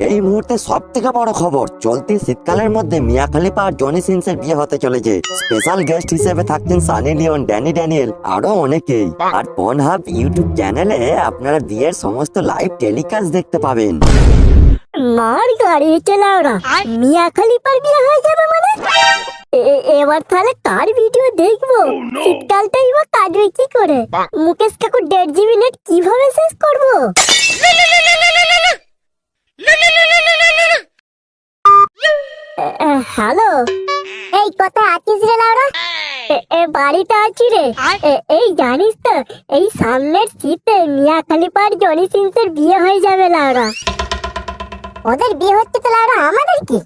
এই মুহূর্তে সব থেকে বড় খবর, চলতি শীতকালের মধ্যে মিয়া খলিফা আর জনি সিনসের বিয়ে হতে চলেছে। স্পেশাল গেস্ট হিসেবে থাকছেন সানি লিওন, ড্যানি ড্যানিয়েল, আরো অনেকেই। আর পর্নহাব ইউটিউব চ্যানেলে আপনারা বিয়ের সমস্ত লাইভ টেলিকাস্ট দেখতে পাবেন। মার গাড়ি চালাওরা, মিয়া খলিফার বিয়ে হয়ে যাবে মানে? এবার তাহলে কার ভিডিও দেখবো? শীতকালটাই বা কাটবে কি করে? মুকেশ কাকুর 1.5 GB নেট কিভাবে শেষ করবো? হ্যালো, এই কথা আছিস রে লাউরা? বাড়িতে আছি রে। এই জানিস তো, এই সামনের শীতে মিয়া খলিফার জনি সিনসের বিয়ে হয়ে যাবে লাউরা। ওদের বিয়ে হচ্ছে তো লাউরা, আমাদের কি?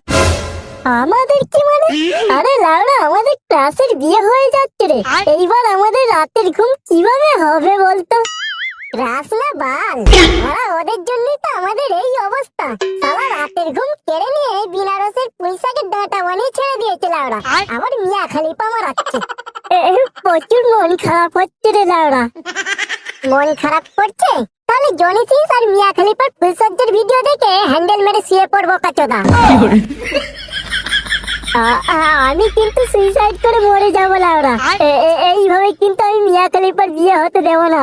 আমাদের কি মানে? আরে লাউরা, আমাদের ক্লাসের বিয়ে হয়ে যাচ্ছে রে। এইবার আমাদের রাতের ঘুম কিভাবে হবে বলতো? রাস না বাল, ওদের জন্যই তো আমাদের এই অবস্থা। সারা রাতের ঘুম কেড়ে নিয়ে বিনারসের পুলিশাকে ডাটা বানিয়ে ছেড়ে দিয়েছে লাউরা। আবার মিয়া খলিফা মারাচ্ছে। প্রচুর মন খারাপ হচ্ছে রে লাউরা। মন খারাপ করছে? তাহলে জনি সিনস আর মিয়া খলিফার ফুলসজ্জার ভিডিও দেখে হ্যান্ডেল মেরে শুয়ে পড়বো কাচোদা। আমি কিন্তু সুইসাইড করে মরে যাবো লাউরা। এইভাবে কিন্তু আমি মিয়া খলিফার বিয়ে হতে দেব না।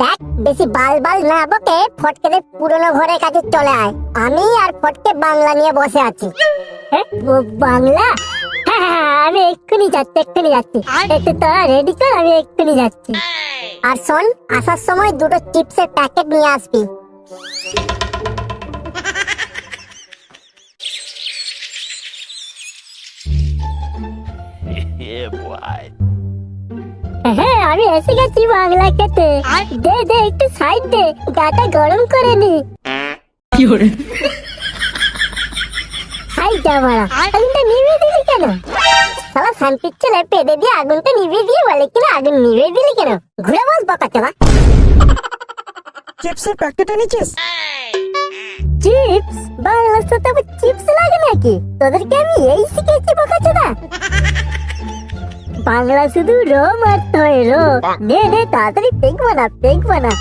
দেখ, বেশি বাল বাল না বকে ফটকে পুরনো ঘরের কাছে চলে আয়। আমি আর ফটকে বাংলা নিয়ে বসে আছি। বাংলা? হ্যাঁ, আমি এক্ষুনি যাচ্ছি। তোরা রেডি কর, আমি এক্ষুনি যাচ্ছি। আর শোন, আসার সময় 2টো চিপসের প্যাকেট নিয়ে আসবি। হ্যাঁ, আমি এসে গেছি বাংলা খেতে। দে একটু সাইড দে, গাটা গরম করে নি। হাই জামারা, আগুনটা নিভিয়ে দিলি কেন? শালা শান্তির ছেলে পেদে দিয়ে আগুনটা নিভিয়ে দিয়ে বলে কিনা আগুন নিভিয়ে দিলি কেন? ঘুরে বস বকাচোদা। চিপসের প্যাকেট এনেছিস? চিপস? বাংলার সাথে আবার চিপস লাগে নাকি? তোদেরকে আমি এই শিখেছি বকাচোদা। বাংলা শুধু রো মারতে হয়, রো। নে তাড়াতাড়ি দেখবো না।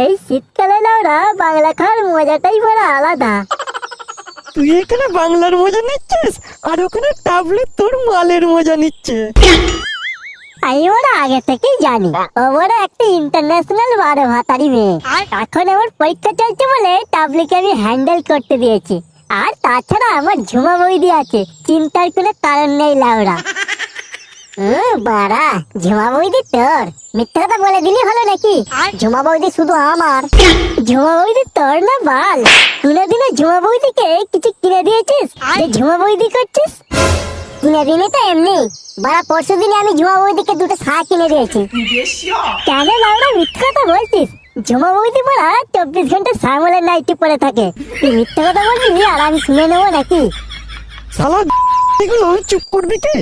এই শীতকালে লাউরা বাংলা খাওয়ার মজাটাই বড় আলাদা। তুই এখানে বাংলার মজা নিচ্ছিস আর ওখানে টাবলে তোর মালের মজা নিচ্ছে। আমি ওরা আগে থেকেই জানি, ও বড় একটা ইন্টারন্যাশনাল 12 ভাতারি মেয়ে। এখন আমার পরীক্ষা চলছে বলে টাবলিকে আমি হ্যান্ডেল করতে দিয়েছি। আর তাছাড়া আমার ঝুমা বৌদি আছে, চিন্তার কোনো কারণ নেই লাউরা। বাড়া, ঝুমা বৌদি তোর? মিথ্যা কথা বলে দিলি হলো নাকি? ঝুমা বৌদি শুধু আমার। ঝুমা বৌদি তোর না বাল? কোনদিনও ঝুমা বৌদিকে কিছু কিনে দিয়েছিস যে ঝুমা বৌদি করছিস? কিনে দিনে তো এমনি। বাড়া, পরশু দিনে আমি ঝুমা বৌদিকে 2টো শাড়ি কিনে দিয়েছি। কেন লাউরা মিথ্যা কথা বলছিস? ঝুমা বৌদি পড়া 24 ঘন্টা সামলের নাইটি পরে থাকে। তুই মিথ্যা কথা বলবি আর আমি শুনে নেবো নাকি? শালা এগুলো চুপ করবি কি?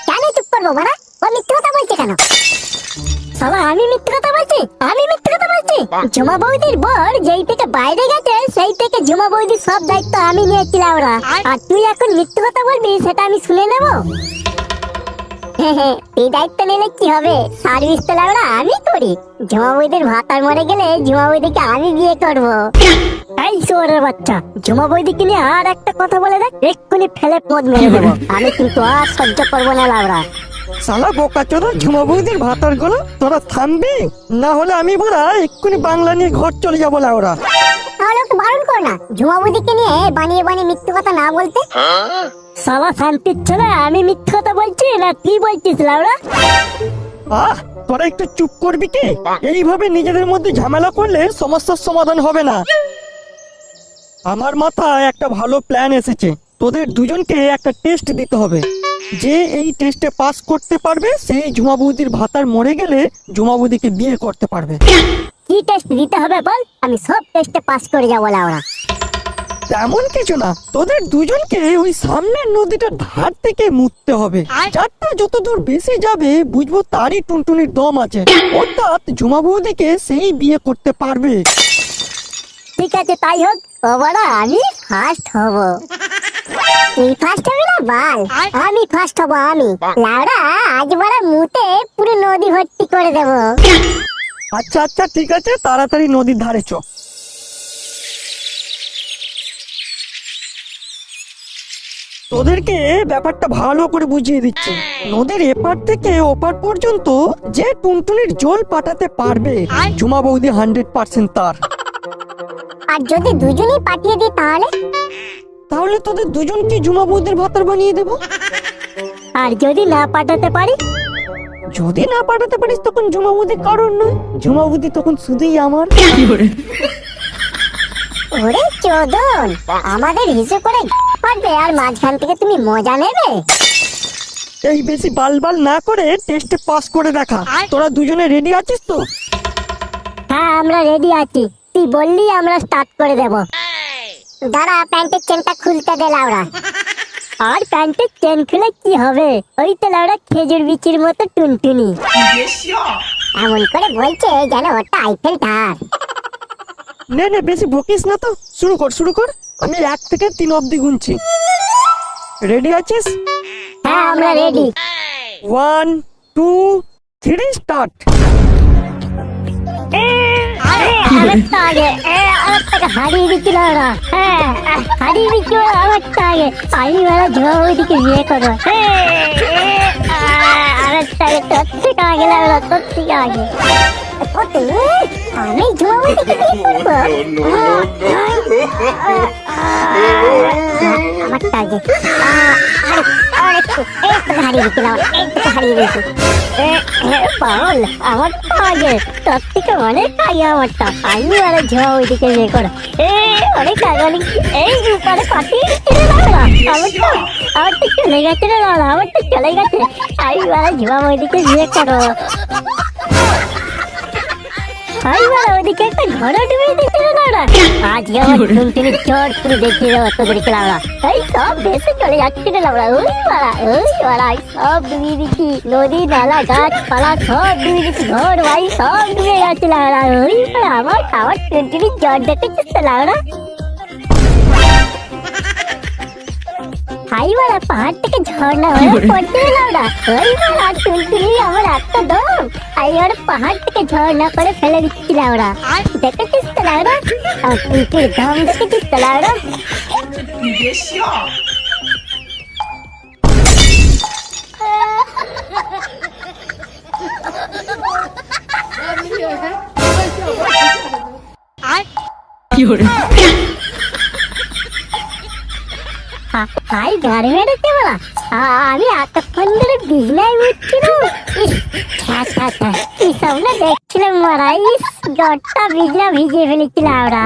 কেন চুপ করবো বাড়া? ও মিথ্যা কথা বলছে কেন? শালা আমি মিথ্যা কথা বলছি? ঝুমা বৌদির বর যেই থেকে বাইরে গেছে সেই থেকে ঝুমা বৌদির সব দায়িত্ব আমি নিয়েছি লাউরা। আর তুই এখন মিথ্যা কথা বলবি, সেটা আমি শুনে নেবো। এই দায়িত্ব নিলে কি হবে? সার্ভিস তো লাউরা আমি করি। ঝুমা বৌদির ভাতার মরে গেলে ঝুমা বৌদিকে আমি বিয়ে করবো। এই শোরের বাচ্চা, ঝুমা বৌদিকে নিয়ে আর একটা কথা বলে দেখ, এক্ষুনি ফেলে পদ মেরে দেবো। আমি কিন্তু আর সহ্য করবো না লাউরা। শালা বোকাচোদা ঝুমা বৌদির ভাতার গুলো, তোরা থামবি না হলে আমি বড়া এক্ষুনি বাংলা নিয়ে ঘর চলে যাবো লাউরা। তাহলে ওকে বারণ কর না ঝুমা বৌদিকে নিয়ে বানিয়ে মিথ্যা কথা না বলতে। শালা শান্তির ছেলে, আমি মিথ্যা কথা বলছি না তুই বলছিস লাউরা? তোরা একটু চুপ করবি কি? এইভাবে নিজেদের মধ্যে ঝামেলা করলে সমস্যার সমাধান হবে না। আমার মাথায় একটা ভালো প্ল্যান এসেছে। তোদের দুজনকে একটা টেস্ট দিতে হবে। যে এই টেস্টে পাস করতে পারবে সেই ঝুমা বৌদির ভাতার মরে গেলে ঝুমা বৌদিকে বিয়ে করতে পারবে। কি টেস্ট দিতে হবে বল? আমি সব টেস্টে পাস করে যাবো লাউরা। তেমন কিছু না, তোদের দুজনকে ওই সামনের নদীটার ধার থেকে মুততে হবে। যারটা যত দূর বেশি যাবে বুঝবো তারই টুনটুনির দম আছে, অর্থাৎ ঝুমা বৌদিকে সেই বিয়ে করতে পারবে। ঠিক আছে, তাই হোক। ও বড়, আমি ফার্স্ট হব। তুই ফার্স্ট হবি না বাল? আমি ফার্স্ট হব। আমি লাউরা আজ বড় মুতে পুরো নদী ভর্তি করে দেবো। আচ্ছা আচ্ছা ঠিক আছে, তাড়াতাড়ি নদীর ধারে চ। তোদেরকে ব্যাপারটা ভালো করে বুঝিয়ে দিচ্ছি। নদীর এপার থেকে ওপার পর্যন্ত যে টুনটুনির জল পাঠাতে পারবে, ঝুমা বৌদি 100% তার। আর যদি দুজনেই পাঠিয়ে দিই তাহলে? তাহলে তোদের দুজনকে ঝুমা বৌদির ভাতার বানিয়ে দেবো। আর যদি না পাঠাতে পারি? যদি না পাঠাতে পারিস তখন ঝুমা বৌদির কারণ নয়, ঝুমা বৌদি তখন শুধুই আমার। ওরে চোদন, আমাদের হিসেব করে পারবে আর মাঝখান থেকে তুমি মজা নেবে? এই বেশি বালবাল না করে টেস্টে পাস করে দেখা। তোরা দুজনে রেডি আছিস তো? হ্যাঁ আমরা রেডি আছি, তুই বললি আমরা স্টার্ট করে দেব। দাঁড়া, প্যান্টের চেনটা খুলতে দে লাউড়া। আর প্যান্টের চেন খুলে কি হবে, ওই তো লাউড়া খেজুর বিচির মতো টুনটুনি। এমন করে বলছে যেন ওটা আইফেল টাওয়ার। নে নে, বেশি বকিস না তো, শুরু কর শুরু কর। আমি 1 থেকে 3 অব্দি গুনছি। রেডি আছিস? হ্যাঁ আমরা রেডি। 1 2 3 স্টার্ট। আমারটা আগে, আমারটাকে হারিয়ে দিচ্ছিল ওরা। হ্যাঁ হারিয়ে দিচ্ছিল আমারটা আগে। আমি বেলা ঝোয়া ওইদিকে বিয়ে করবো। আমারটা আগে, তোর থেকে আগে লাগলো, তোর থেকে আগে। আমি ঝোয়া ওইদিকে বিয়ে করবো? আমারটা আগে। একটু হারিয়ে দিচ্ছিলাম, একটু হারিয়ে দিচ্ছি। পাগল, আমারটা আগে, তোর থেকে অনেক আগে আমারটা। আমি আরে ঝোয়া ওইদিকে বিয়ে করো। অনেক আগে, অনেক এই উপরে পাঠিয়ে দিচ্ছিল না, আমারটা চলে গেছে রে দাদা, আমারটা চলে গেছে। আমি আরে ঝোয়া ওইদিকে বিয়ে করো। ওইদিকে একটা ঘরে ডুবে দিচ্ছিল না ওরা। আজকে আমার টুনটুনি চট করে দেখিয়ে দেবো তোদেরকে লাউড়া। এই সব দেশে চলে যাচ্ছিল লাউড়া। ওই পাড়া সব ডুবিয়ে দিচ্ছি, নদী নালা গাছপালা সব ডুবিয়ে দিচ্ছি, ঘর বাড়ি সব ডুবে যাচ্ছে লাউড়া। ওই পাড়া আমার টুনটুনি জ্বর দেখেছিস তো লাউড়া? হাইওয়ালা পাহাড় থেকে ঝর্ণা হয়ে পড়ছে লাউড়া। ওই মারা টুনটুনি আমার একটা দম, আর পাহাড় থেকে ঝর্ণা করে ফেলে দিচ্ছি লাউড়া। দেখেছিস তো লাউড়া? আর টুনটুনির দম দেখেছিস তো লাউড়া? হাই গাড়ি মেরেছে বলা, আমি এতক্ষণ ধরে বিজলাই উঠছিলাম। কি সব না দেখছিলাম মারা, ইস গড়টা বিজলা ভিজিয়ে ফেলেছিল ওরা।